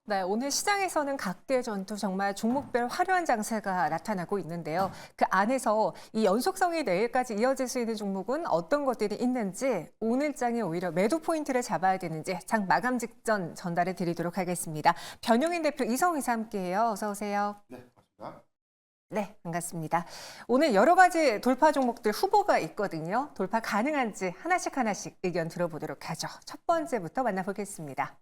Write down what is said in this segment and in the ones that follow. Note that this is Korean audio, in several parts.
네, 오늘 시장에서는 각계 전투 정말 종목별 화려한 장세가 나타나고 있는데요. 그 안에서 이 연속성이 내일까지 이어질 수 있는 종목은 어떤 것들이 있는지, 오늘 장에 오히려 매도 포인트를 잡아야 되는지 장 마감 직전 전달해 드리도록 하겠습니다. 변용인 대표 이성희 씨 함께해요. 어서 오세요. 네, 맞습니다. 네, 반갑습니다. 오늘 여러 가지 돌파 종목들 후보가 있거든요. 돌파 가능한지 하나씩 의견 들어보도록 하죠. 첫 번째부터 만나보겠습니다.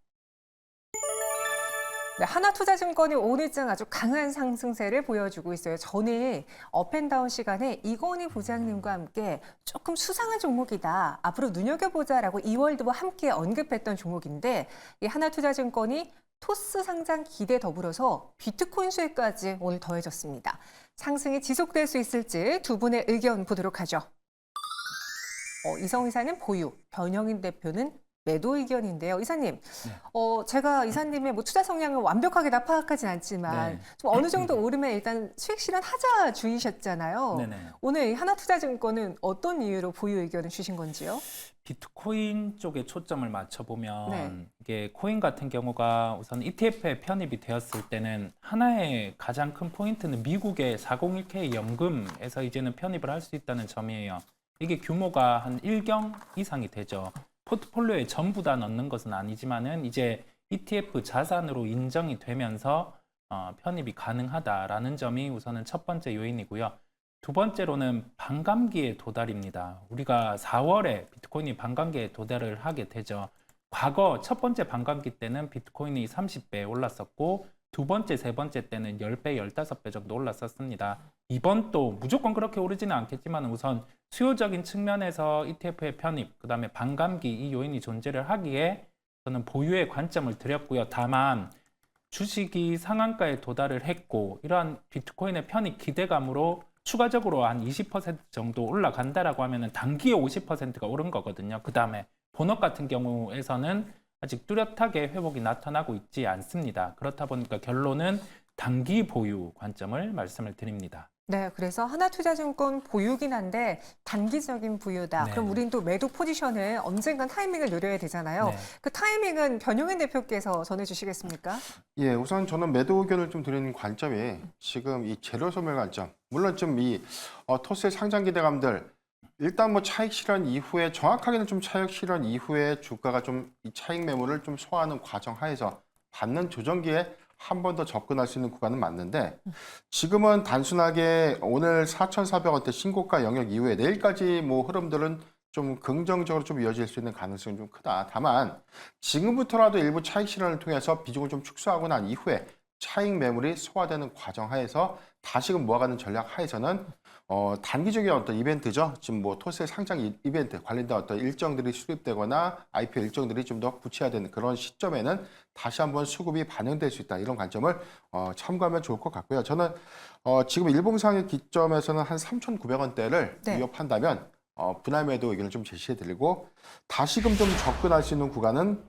네, 하나투자증권이 오늘장 아주 강한 상승세를 보여주고 있어요. 전일 업앤다운 시간에 이건희 부장님과 함께 조금 수상한 종목이다. 앞으로 눈여겨보자라고 이월드와 함께 언급했던 종목인데 이 하나투자증권이 토스 상장 기대 더불어서 비트코인 수혜까지 오늘 더해졌습니다. 상승이 지속될 수 있을지 두 분의 의견 보도록 하죠. 이성 이사는 보유, 변영인 대표는 매도 의견인데요. 이사님, 제가 이사님의 뭐 투자 성향을 완벽하게 다 파악하진 않지만 네. 좀 어느 정도 오르면 일단 수익 실현하자 주의셨잖아요. 네네. 오늘 이 하나투자증권은 어떤 이유로 보유 의견을 주신 건지요? 비트코인 쪽에 초점을 맞춰보면 네. 이게 코인 같은 경우가 우선 ETF에 편입이 되었을 때는 하나의 가장 큰 포인트는 미국의 401k 연금에서 이제는 편입을 할 수 있다는 점이에요. 이게 규모가 한 1경 이상이 되죠. 포트폴리오에 전부 다 넣는 것은 아니지만은 이제 ETF 자산으로 인정이 되면서 편입이 가능하다라는 점이 우선은 첫 번째 요인이고요. 두 번째로는 반감기의 도달입니다. 우리가 4월에 비트코인이 반감기에 도달을 하게 되죠. 과거 첫 번째 반감기 때는 비트코인이 30배 올랐었고 두 번째, 세 번째 때는 10배, 15배 정도 올랐었습니다. 이번 또 무조건 그렇게 오르지는 않겠지만 우선 수요적인 측면에서 ETF의 편입, 그 다음에 반감기 이 요인이 존재를 하기에 저는 보유의 관점을 드렸고요. 다만 주식이 상한가에 도달을 했고 이러한 비트코인의 편입 기대감으로 추가적으로 한 20% 정도 올라간다라고 하면은 단기에 50%가 오른 거거든요. 그 다음에 본업 같은 경우에서는 아직 뚜렷하게 회복이 나타나고 있지 않습니다. 그렇다 보니까 결론은 단기 보유 관점을 말씀을 드립니다. 네, 그래서 하나투자증권 보유긴 한데 단기적인 보유다. 네. 그럼 우린 또 매도 포지션을 언젠간 타이밍을 노려야 되잖아요. 네. 그 타이밍은 변용인 대표께서 전해주시겠습니까? 예, 우선 저는 매도 의견을 좀 드리는 관점이 지금 이 재료 소멸 관점, 물론 좀 이 토스의 상장 기대감들 일단 뭐 차익 실현 이후에 정확하게는 좀 차익 실현 이후에 주가가 좀 이 차익 매물을 좀 소화하는 과정 하에서 받는 조정기에 한 번 더 접근할 수 있는 구간은 맞는데 지금은 단순하게 오늘 4,400원대 신고가 영역 이후에 내일까지 뭐 흐름들은 좀 긍정적으로 좀 이어질 수 있는 가능성이 좀 크다. 다만 지금부터라도 일부 차익 실현을 통해서 비중을 좀 축소하고 난 이후에 차익 매물이 소화되는 과정 하에서 다시금 모아가는 전략 하에서는 단기적인 어떤 이벤트죠. 지금 뭐 토스의 상장 이벤트 관련된 어떤 일정들이 수립되거나 IPO 일정들이 좀 더 구체화되는 그런 시점에는 다시 한번 수급이 반영될 수 있다. 이런 관점을 참고하면 좋을 것 같고요. 저는 지금 일봉상의 기점에서는 한 3,900원대를 네. 위협한다면 분할 매도 의견을 좀 제시해 드리고 다시금 좀 접근할 수 있는 구간은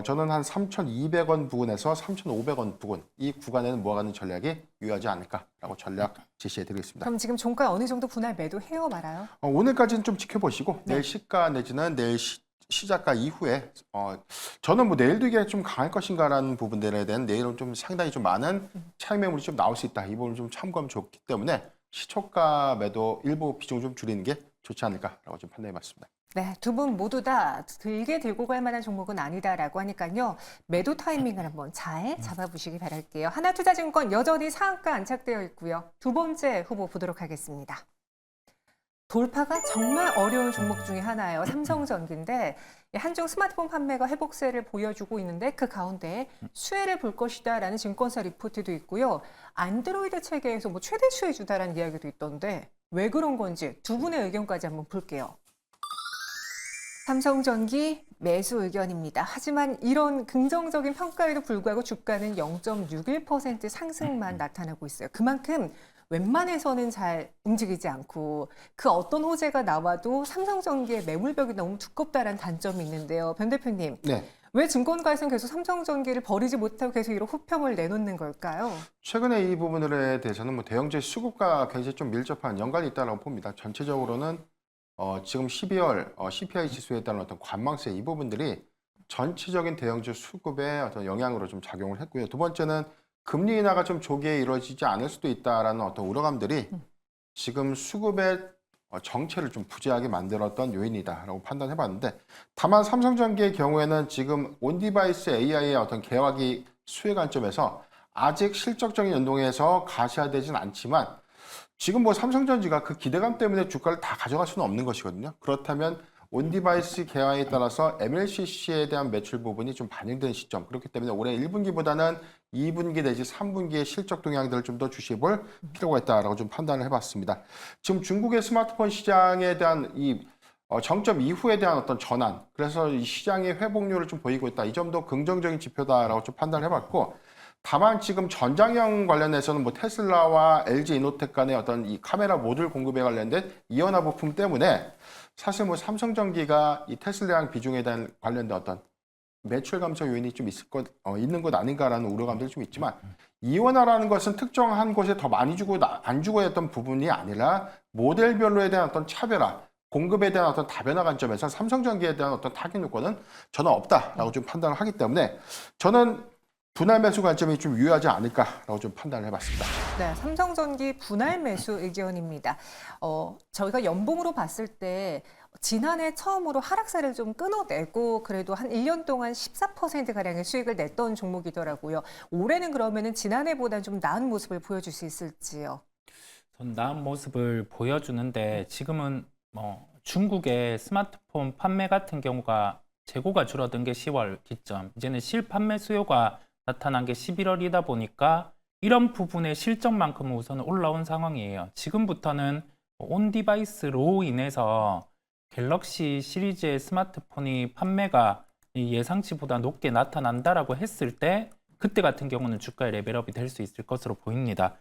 저는 한 3,200원 부근에서 3,500원 부근 이 구간에는 모아가는 전략이 유효하지 않을까라고 전략 제시해 드리겠습니다. 그럼 지금 종가 어느 정도 분할 매도 해요 말아요? 오늘까지는 좀 지켜보시고 네. 내일 시가 내지는 내일 시작가 이후에 저는 뭐 내일도 이게 좀 강할 것인가라는 부분들에 대한 내일은 좀 상당히 좀 많은 차익 매물이 좀 나올 수 있다. 이 부분을 좀 참고하면 좋기 때문에 시초가 매도 일부 비중을 좀 줄이는 게 좋지 않을까라고 좀 판단해 봤습니다. 네, 두 분 모두 다 길게 들고 갈 만한 종목은 아니다라고 하니까요. 매도 타이밍을 한번 잘 잡아보시기 바랄게요. 하나투자증권 여전히 상한가 안착되어 있고요. 두 번째 후보 보도록 하겠습니다. 돌파가 정말 어려운 종목 중에 하나예요. 삼성전기인데 한중 스마트폰 판매가 회복세를 보여주고 있는데 그 가운데 수혜를 볼 것이다라는 증권사 리포트도 있고요. 안드로이드 체계에서 뭐 최대 수혜 주다라는 이야기도 있던데 왜 그런 건지 두 분의 의견까지 한번 볼게요. 삼성전기 매수 의견입니다. 하지만 이런 긍정적인 평가에도 불구하고 주가는 0.61% 상승만 나타나고 있어요. 그만큼 웬만해서는 잘 움직이지 않고 그 어떤 호재가 나와도 삼성전기의 매물벽이 너무 두껍다는 단점이 있는데요. 변 대표님, 네. 왜 증권가에서는 계속 삼성전기를 버리지 못하고 계속 이런 호평을 내놓는 걸까요? 최근에 이 부분들에 대해서는 뭐 대형주의 수급과 굉장히 좀 밀접한 연관이 있다고 봅니다. 전체적으로는 지금 12월 CPI 지수에 따른 어떤 관망세 이 부분들이 전체적인 대형주 수급에 어떤 영향으로 좀 작용을 했고요. 두 번째는 금리 인하가 좀 조기에 이루어지지 않을 수도 있다라는 어떤 우려감들이 지금 수급의 정체를 좀 부재하게 만들었던 요인이다라고 판단해봤는데, 다만 삼성전기의 경우에는 지금 온디바이스 AI의 어떤 개화기 수혜 관점에서 아직 실적적인 연동에서 가시화되진 않지만, 지금 뭐 삼성전기가 그 기대감 때문에 주가를 다 가져갈 수는 없는 것이거든요. 그렇다면 온디바이스 개화에 따라서 MLCC에 대한 매출 부분이 좀 반영된 시점, 그렇기 때문에 올해 1분기보다는 2분기 내지 3분기의 실적 동향들을 좀 더 주시해볼 필요가 있다라고 좀 판단을 해봤습니다. 지금 중국의 스마트폰 시장에 대한 이 정점 이후에 대한 어떤 전환, 그래서 이 시장의 회복률을 좀 보이고 있다. 이 점도 긍정적인 지표다라고 좀 판단을 해봤고, 다만 지금 전장형 관련해서는 뭐 테슬라와 LG 이노텍 간의 어떤 이 카메라 모듈 공급에 관련된 이연화 부품 때문에 사실 뭐 삼성전기가 이 테슬라랑 비중에 대한 관련된 어떤 매출 감소 요인이 좀 있는 것 아닌가라는 우려감들이 좀 있지만, 이원화라는 것은 특정한 곳에 더 많이 주고 안 주고 했던 부분이 아니라 모델별로에 대한 어떤 차별화, 공급에 대한 어떤 다변화 관점에서 삼성전기에 대한 어떤 타격 요건은 저는 없다라고 좀 판단을 하기 때문에 저는 분할 매수 관점이 좀 유효하지 않을까라고 좀 판단을 해봤습니다. 네, 삼성전기 분할 매수 의견입니다. 저희가 연봉으로 봤을 때 지난해 처음으로 하락세를 좀 끊어내고 그래도 한 1년 동안 14%가량의 수익을 냈던 종목이더라고요. 올해는 그러면은 지난해보다는 좀 나은 모습을 보여줄 수 있을지요? 전 나은 모습을 보여주는데, 지금은 중국의 스마트폰 판매 같은 경우가 재고가 줄어든 게 10월 기점, 이제는 실판매 수요가 나타난 게 11월이다 보니까 이런 부분의 실적만큼은 우선 올라온 상황이에요. 지금부터는 온디바이스로 인해서 갤럭시 시리즈의 스마트폰이 판매가 예상치보다 높게 나타난다라고 했을 때, 그때 같은 경우는 주가의 레벨업이 될 수 있을 것으로 보입니다.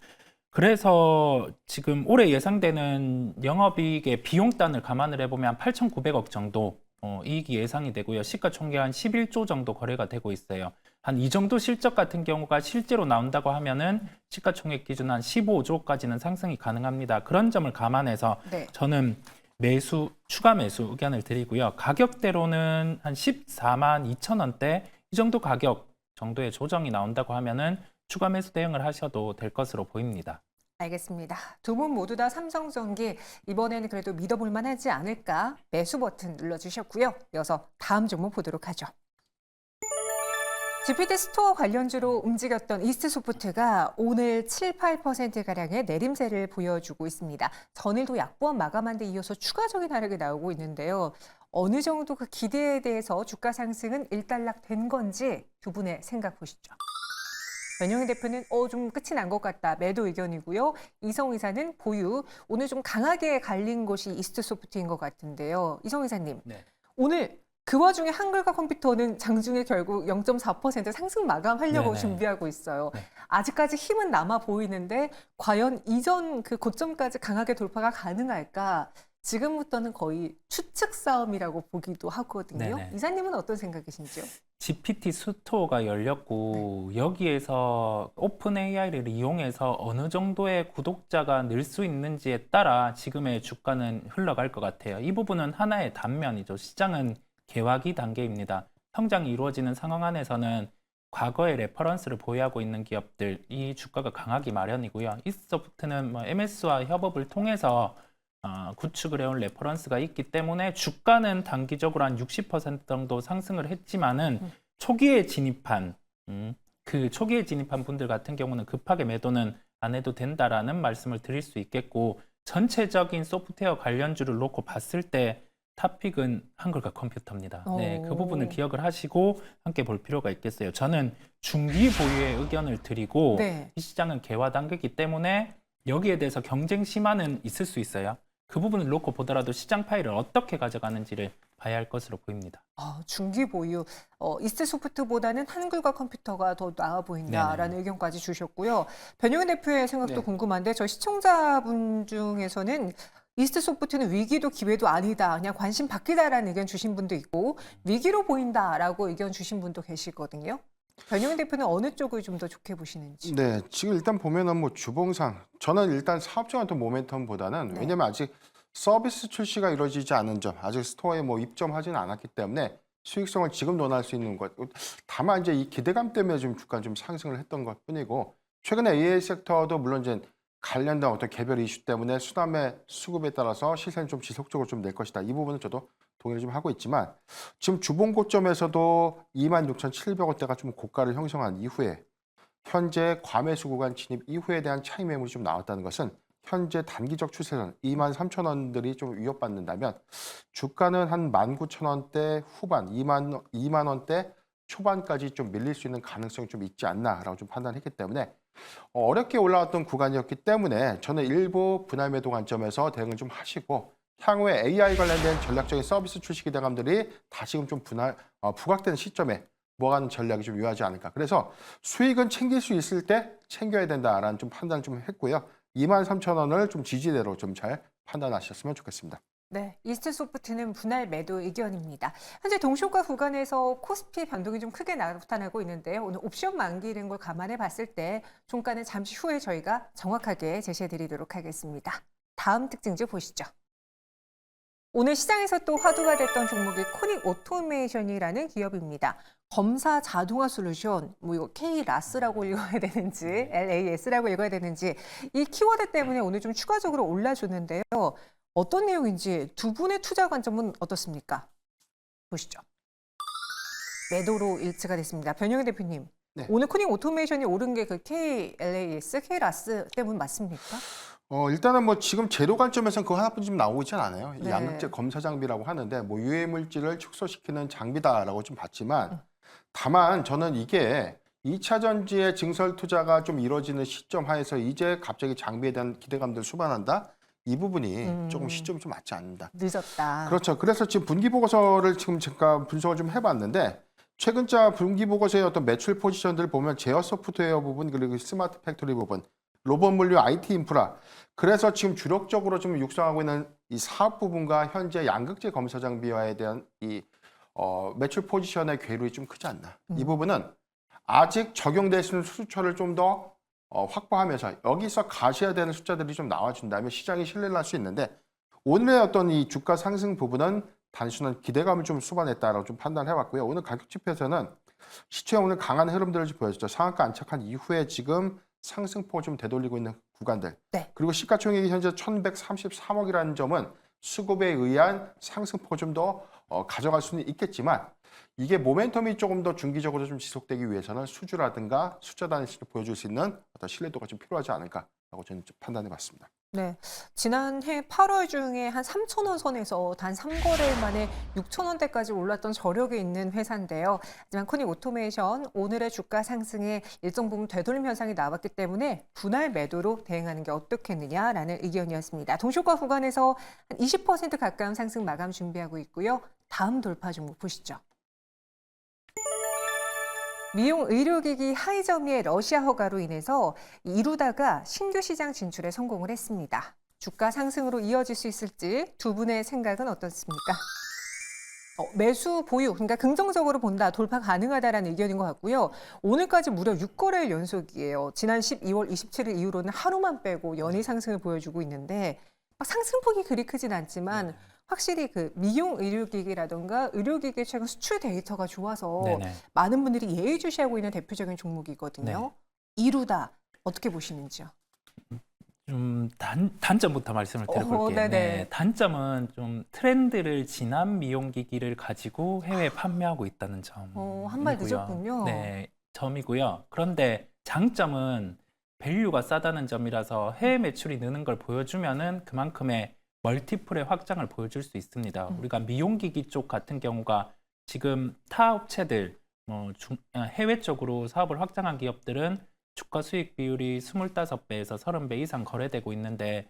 그래서 지금 올해 예상되는 영업이익의 비용단을 감안을 해보면 8,900억 정도 이익이 예상이 되고요. 시가총액 한 11조 정도 거래가 되고 있어요. 한 이 정도 실적 같은 경우가 실제로 나온다고 하면은 시가총액 기준 한 15조까지는 상승이 가능합니다. 그런 점을 감안해서 네. 저는 추가 매수 의견을 드리고요. 가격대로는 한 14만 2천 원대 이 정도 가격 정도의 조정이 나온다고 하면은 추가 매수 대응을 하셔도 될 것으로 보입니다. 알겠습니다. 두 분 모두 다 삼성전기 이번에는 그래도 믿어볼 만하지 않을까 매수 버튼 눌러주셨고요. 이어서 다음 종목 보도록 하죠. GPT 스토어 관련주로 움직였던 이스트소프트가 오늘 7, 8%가량의 내림세를 보여주고 있습니다. 전일도 약보합 마감한 데 이어서 추가적인 하락이 나오고 있는데요. 어느 정도 그 기대에 대해서 주가 상승은 일단락된 건지 두 분의 생각 보시죠. 변영희 대표는 좀 끝이 난 것 같다. 매도 의견이고요. 이성 이사는 보유. 오늘 좀 강하게 갈린 곳이 이스트소프트인 것 같은데요. 이성 이사님, 네. 오늘 그 와중에 한글과 컴퓨터는 장중에 결국 0.4% 상승 마감하려고 네네. 준비하고 있어요. 네. 아직까지 힘은 남아 보이는데 과연 이전 그 고점까지 강하게 돌파가 가능할까? 지금부터는 거의 추측 싸움이라고 보기도 하거든요. 네네. 이사님은 어떤 생각이신지요? GPT 스토어가 열렸고 여기에서 오픈 AI를 이용해서 어느 정도의 구독자가 늘 수 있는지에 따라 지금의 주가는 흘러갈 것 같아요. 이 부분은 하나의 단면이죠. 시장은 개화기 단계입니다. 성장이 이루어지는 상황 안에서는 과거의 레퍼런스를 보유하고 있는 기업들, 이 주가가 강하기 마련이고요. 이스소프트는 MS와 협업을 통해서 구축을 해온 레퍼런스가 있기 때문에 주가는 단기적으로 한 60% 정도 상승을 했지만은 초기에 진입한 분들 같은 경우는 급하게 매도는 안 해도 된다라는 말씀을 드릴 수 있겠고, 전체적인 소프트웨어 관련주를 놓고 봤을 때 탑픽은 한글과 컴퓨터입니다. 네, 그 부분을 기억을 하시고 함께 볼 필요가 있겠어요. 저는 중기 보유의 의견을 드리고 네. 이 시장은 개화 단계이기 때문에 여기에 대해서 경쟁 심화는 있을 수 있어요. 그 부분을 놓고 보더라도 시장 파일을 어떻게 가져가는지를 봐야 할 것으로 보입니다. 중기 보유, 이스트소프트보다는 한글과 컴퓨터가 더 나아 보인다라는 네네. 의견까지 주셨고요. 변영현 대표의 생각도 네. 궁금한데 저 시청자분 중에서는 이스트소프트는 위기도 기회도 아니다, 그냥 관심 바뀌다라는 의견 주신 분도 있고 위기로 보인다라고 의견 주신 분도 계시거든요. 변영현 대표는 어느 쪽을 좀 더 좋게 보시는지. 네, 지금 일단 보면은 뭐 주봉상 저는 일단 사업적 어떤 모멘텀보다는 네. 왜냐면 아직 서비스 출시가 이루어지지 않은 점, 아직 스토어에 뭐 입점하지는 않았기 때문에 수익성을 지금 논할 수 있는 것. 다만 이제 이 기대감 때문에 좀 주가 좀 상승을 했던 것뿐이고 최근에 AI 섹터도 물론 이제 관련된 어떤 개별 이슈 때문에 수남의 수급에 따라서 시세는 좀 지속적으로 좀 낼 것이다. 이 부분은 저도 동의를 좀 하고 있지만 지금 주봉 고점에서도 26,700원대가 좀 고가를 형성한 이후에 현재 과매수 구간 진입 이후에 대한 차익 매물이 좀 나왔다는 것은 현재 단기적 추세선 23,000원들이 좀 위협받는다면 주가는 한 19,000원대 후반, 2만 원대 초반까지 좀 밀릴 수 있는 가능성이 좀 있지 않나라고 좀 판단했기 때문에 어렵게 올라왔던 구간이었기 때문에 저는 일부 분할 매도 관점에서 대응을 좀 하시고 향후에 AI 관련된 전략적인 서비스 출시 기대감들이 다시금 좀 부각되는 시점에 뭐하는 전략이 좀 유효하지 않을까. 그래서 수익은 챙길 수 있을 때 챙겨야 된다라는 좀 판단을 좀 했고요. 23,000원을 좀 지지대로 좀 잘 판단하셨으면 좋겠습니다. 네, 이스트소프트는 분할 매도 의견입니다. 현재 동시효과 구간에서 코스피 변동이 좀 크게 나타나고 있는데요. 오늘 옵션 만기일인 걸 감안해 봤을 때 종가는 잠시 후에 저희가 정확하게 제시해 드리도록 하겠습니다. 다음 특징주 보시죠. 오늘 시장에서 또 화두가 됐던 종목이 코닉 오토메이션이라는 기업입니다. 검사 자동화 솔루션, 뭐 이거 K-라스라고 읽어야 되는지 LAS라고 읽어야 되는지 이 키워드 때문에 오늘 좀 추가적으로 올라줬는데요. 어떤 내용인지 두 분의 투자 관점은 어떻습니까? 보시죠. 매도로 일치가 됐습니다. 변영희 대표님, 네. 오늘 코닉 오토메이션이 오른 게 그 KLAS, K-라스 때문 맞습니까? 일단은 뭐 지금 재료 관점에서는 그거 하나뿐이 좀 나오고 있진 않아요. 이 네. 양극재 검사 장비라고 하는데 뭐 유해 물질을 축소시키는 장비다라고 좀 봤지만 다만 저는 이게 2차 전지의 증설 투자가 좀 이루어지는 시점 하에서 이제 갑자기 장비에 대한 기대감들 수반한다? 이 부분이 조금 시점이 좀 맞지 않는다. 늦었다. 그렇죠. 그래서 지금 분기 보고서를 지금 제가 분석을 좀 해봤는데 최근자 분기 보고서의 어떤 매출 포지션들 보면 제어 소프트웨어 부분 그리고 스마트 팩토리 부분 로봇 물류 IT 인프라 그래서 지금 주력적으로 좀 육성하고 있는 이 사업 부분과 현재 양극재 검사 장비화에 대한 이 매출 포지션의 괴로움이 좀 크지 않나. 이 부분은 아직 적용될 수 있는 수주처를 좀 더 확보하면서 여기서 가셔야 되는 숫자들이 좀 나와준다면 시장이 신뢰를 할 수 있는데 오늘의 어떤 이 주가 상승 부분은 단순한 기대감을 좀 수반했다라고 좀 판단해봤고요. 오늘 가격 지표에서는 시초에 오늘 강한 흐름들을 좀 보여줬죠. 상한가 안착한 이후에 지금 상승폭을 좀 되돌리고 있는 구간들. 네. 그리고 시가총액이 현재 1,133억이라는 점은 수급에 의한 상승폭을 좀 더 가져갈 수는 있겠지만 이게 모멘텀이 조금 더 중기적으로 좀 지속되기 위해서는 수주라든가 숫자 단위를 보여줄 수 있는 어떤 신뢰도가 좀 필요하지 않을까라고 저는 좀 판단해봤습니다. 네, 지난해 8월 중에 한 3,000원 선에서 단 3거래일 만에 6,000원대까지 올랐던 저력이 있는 회사인데요. 하지만 코닉 오토메이션 오늘의 주가 상승에 일정 부분 되돌림 현상이 나왔기 때문에 분할 매도로 대응하는 게 어떻겠느냐라는 의견이었습니다. 동시효과 구간에서 한 20% 가까운 상승 마감 준비하고 있고요. 다음 돌파 종목 보시죠. 미용 의료기기 하이저미의 러시아 허가로 인해서 이루다가 신규 시장 진출에 성공을 했습니다. 주가 상승으로 이어질 수 있을지 두 분의 생각은 어떻습니까? 매수 보유, 그러니까 긍정적으로 본다, 돌파 가능하다라는 의견인 것 같고요. 오늘까지 무려 6거래일 연속이에요. 지난 12월 27일 이후로는 하루만 빼고 연이 상승을 보여주고 있는데 막 상승폭이 그리 크진 않지만 확실히 그 미용 의료기기라든가 의료기기 최근 수출 데이터가 좋아서 네네. 많은 분들이 예의주시하고 있는 대표적인 종목이거든요. 이루다 어떻게 보시는지요? 좀 단점부터 말씀을 드려볼게요. 네네. 네, 단점은 좀 트렌드를 지난 미용기기를 가지고 해외에 판매하고 있다는 점. 한 발 늦었군요. 네, 점이고요. 그런데 장점은 밸류가 싸다는 점이라서 해외 매출이 느는 걸 보여주면은 그만큼의 멀티플의 확장을 보여줄 수 있습니다. 우리가 미용기기 쪽 같은 경우가 지금 타 업체들, 해외 쪽으로 사업을 확장한 기업들은 주가 수익 비율이 25배에서 30배 이상 거래되고 있는데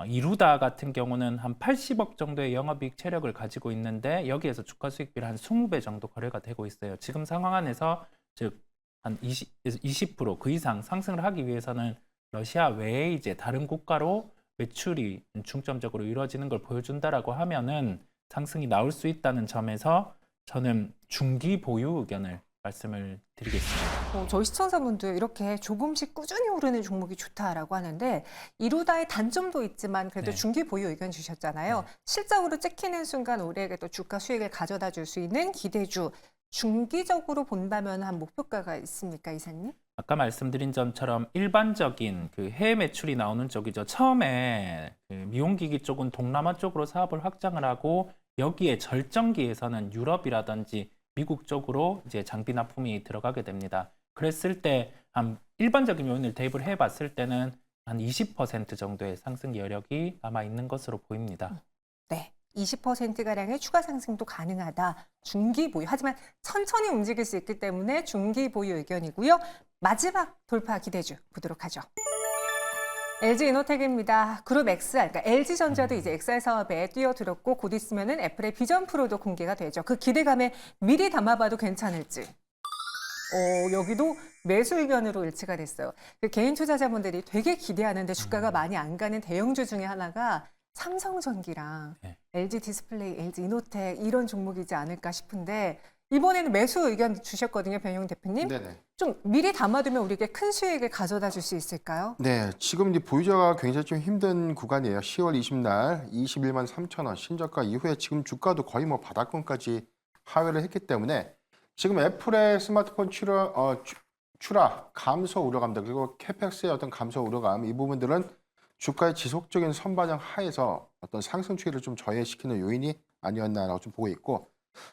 이루다 같은 경우는 한 80억 정도의 영업이익 체력을 가지고 있는데 여기에서 주가 수익 비율 한 20배 정도 거래가 되고 있어요. 지금 상황 안에서 즉 한 20% 그 이상 상승을 하기 위해서는 러시아 외에 이제 다른 국가로 매출이 중점적으로 이루어지는 걸 보여준다라고 하면은 상승이 나올 수 있다는 점에서 저는 중기 보유 의견을 말씀을 드리겠습니다. 저희 시청자분도 이렇게 조금씩 꾸준히 오르는 종목이 좋다라고 하는데 이루다의 단점도 있지만 그래도 네. 중기 보유 의견 주셨잖아요. 네. 실적으로 찍히는 순간 우리에게 또 주가 수익을 가져다 줄 수 있는 기대주. 중기적으로 본다면 한 목표가가 있습니까, 이사님? 아까 말씀드린 점처럼 일반적인 그 해외 매출이 나오는 쪽이죠. 처음에 그 미용기기 쪽은 동남아 쪽으로 사업을 확장을 하고 여기에 절정기에서는 유럽이라든지 미국 쪽으로 이제 장비 납품이 들어가게 됩니다. 그랬을 때 한 일반적인 요인을 대입을 해봤을 때는 한 20% 정도의 상승 여력이 남아 있는 것으로 보입니다. 네. 20%가량의 추가 상승도 가능하다. 중기 보유. 하지만 천천히 움직일 수 있기 때문에 중기 보유 의견이고요. 마지막 돌파 기대주 보도록 하죠. LG이노텍입니다. 그룹 XR, 그러니까 LG전자도 이제 XR 사업에 뛰어들었고 곧 있으면은 애플의 비전 프로도 공개가 되죠. 그 기대감에 미리 담아봐도 괜찮을지. 여기도 매수 의견으로 일치가 됐어요. 그 개인 투자자분들이 되게 기대하는데 주가가 많이 안 가는 대형주 중에 하나가 삼성전기랑 네. LG 디스플레이, LG 이노텍 이런 종목이지 않을까 싶은데 이번에는 매수 의견 주셨거든요, 변형 대표님. 네네. 좀 미리 담아두면 우리에게 큰 수익을 가져다 줄 수 있을까요? 네, 지금 이제 보유자가 굉장히 좀 힘든 구간이에요. 10월 20날 21만 3천 원 신저가 이후에 지금 주가도 거의 뭐 바닥권까지 하회를 했기 때문에 지금 애플의 스마트폰 출하 감소 우려감들 그리고 캐펙스의 어떤 감소 우려감 이 부분들은 주가의 지속적인 선반영 하에서 어떤 상승 추이를 좀 저해시키는 요인이 아니었나라고 좀 보고 있고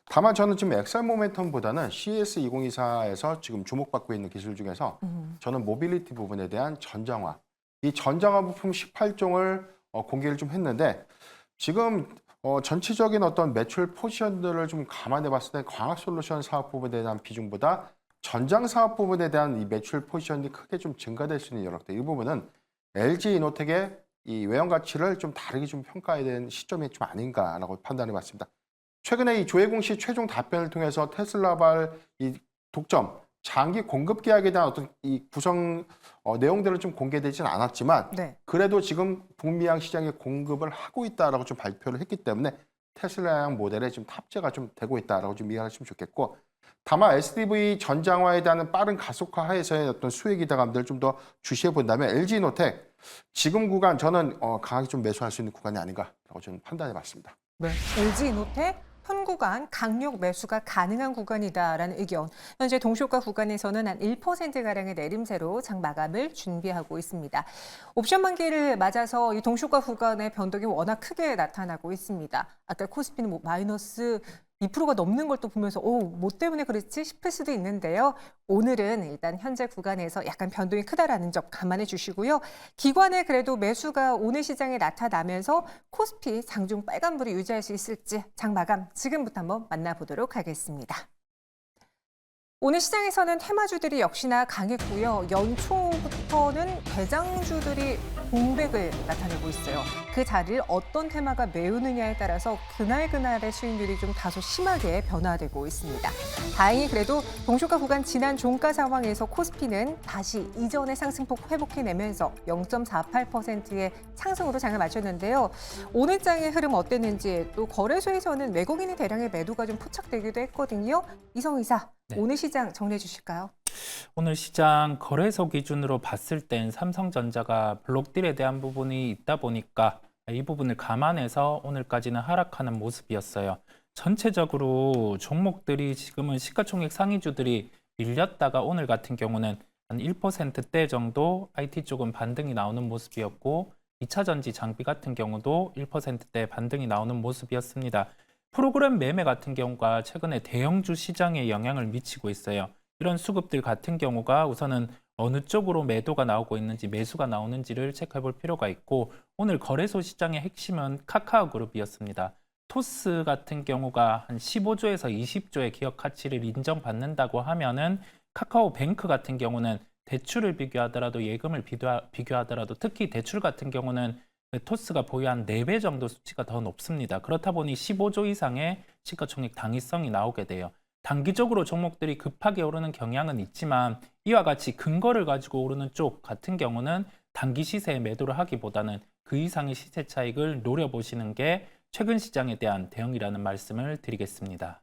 다만 저는 지금 엑셀 모멘텀보다는 CES 2024에서 지금 주목받고 있는 기술 중에서 저는 모빌리티 부분에 대한 전장화 이 전장화 부품 18종을 공개를 좀 했는데 지금 전체적인 어떤 매출 포지션들을 좀 감안해 봤을 때 광학 솔루션 사업 부분에 대한 비중보다 전장 사업 부분에 대한 이 매출 포지션이 크게 좀 증가될 수 있는 여력들 이 부분은 LG 이노텍의 이 외형 가치를 좀 다르게 좀 평가해야 되는 시점이 좀 아닌가라고 판단해 봤습니다. 최근에 이 조혜공 씨 최종 답변을 통해서 테슬라발 이 독점 장기 공급 계약에 대한 어떤 이 구성 내용들은 좀 공개되지는 않았지만 네. 그래도 지금 북미양 시장에 공급을 하고 있다라고 좀 발표를 했기 때문에 테슬라양 모델에 좀 탑재가 좀 되고 있다라고 좀 이해하시면 좋겠고 다만 SDV 전장화에 대한 빠른 가속화 하에서의 어떤 수혜 기대감들 좀 더 주시해 본다면 LG이노텍 지금 구간 저는 강하게 좀 매수할 수 있는 구간이 아닌가라고 저는 판단해 봤습니다. 네. LG이노텍 현 구간 강력 매수가 가능한 구간이다라는 의견. 현재 동시효과 구간에서는 한 1%가량의 내림세로 장 마감을 준비하고 있습니다. 옵션 만기를 맞아서 이 동시효과 구간의 변동이 워낙 크게 나타나고 있습니다. 아까 코스피는 뭐 마이너스 2%가 넘는 걸 또 보면서 뭐 때문에 그랬지 싶을 수도 있는데요. 오늘은 일단 현재 구간에서 약간 변동이 크다라는 점 감안해 주시고요. 기관의 그래도 매수가 오늘 시장에 나타나면서 코스피 장중 빨간불이 유지할 수 있을지 장 마감 지금부터 한번 만나보도록 하겠습니다. 오늘 시장에서는 테마주들이 역시나 강했고요. 연초부터는 대장주들이 공백을 나타내고 있어요. 그 자리를 어떤 테마가 메우느냐에 따라서 그날그날의 수익률이 좀 다소 심하게 변화되고 있습니다. 다행히 그래도 동시효과 구간 지난 종가 상황에서 코스피는 다시 이전의 상승폭 회복해내면서 0.48%의 상승으로 장을 마쳤는데요. 오늘 장의 흐름 어땠는지 또 거래소에서는 외국인의 대량의 매도가 좀 포착되기도 했거든요. 이성 이사. 네. 오늘 시장 정리해 주실까요? 오늘 시장 거래소 기준으로 봤을 땐 삼성전자가 블록딜에 대한 부분이 있다 보니까 이 부분을 감안해서 오늘까지는 하락하는 모습이었어요. 전체적으로 종목들이 지금은 시가총액 상위주들이 밀렸다가 오늘 같은 경우는 한 1%대 정도 IT 쪽은 반등이 나오는 모습이었고 2차 전지 장비 같은 경우도 1%대 반등이 나오는 모습이었습니다. 프로그램 매매 같은 경우가 최근에 대형주 시장에 영향을 미치고 있어요. 이런 수급들 같은 경우가 우선은 어느 쪽으로 매도가 나오고 있는지 매수가 나오는지를 체크해 볼 필요가 있고 오늘 거래소 시장의 핵심은 카카오그룹이었습니다. 토스 같은 경우가 한 15조에서 20조의 기업 가치를 인정받는다고 하면은 카카오뱅크 같은 경우는 대출을 비교하더라도 예금을 비교하더라도 특히 대출 같은 경우는 토스가 보유한 4배 정도 수치가 더 높습니다. 그렇다 보니 15조 이상의 시가총액 당위성이 나오게 돼요. 단기적으로 종목들이 급하게 오르는 경향은 있지만 이와 같이 근거를 가지고 오르는 쪽 같은 경우는 단기 시세에 매도를 하기보다는 그 이상의 시세 차익을 노려보시는 게 최근 시장에 대한 대응이라는 말씀을 드리겠습니다.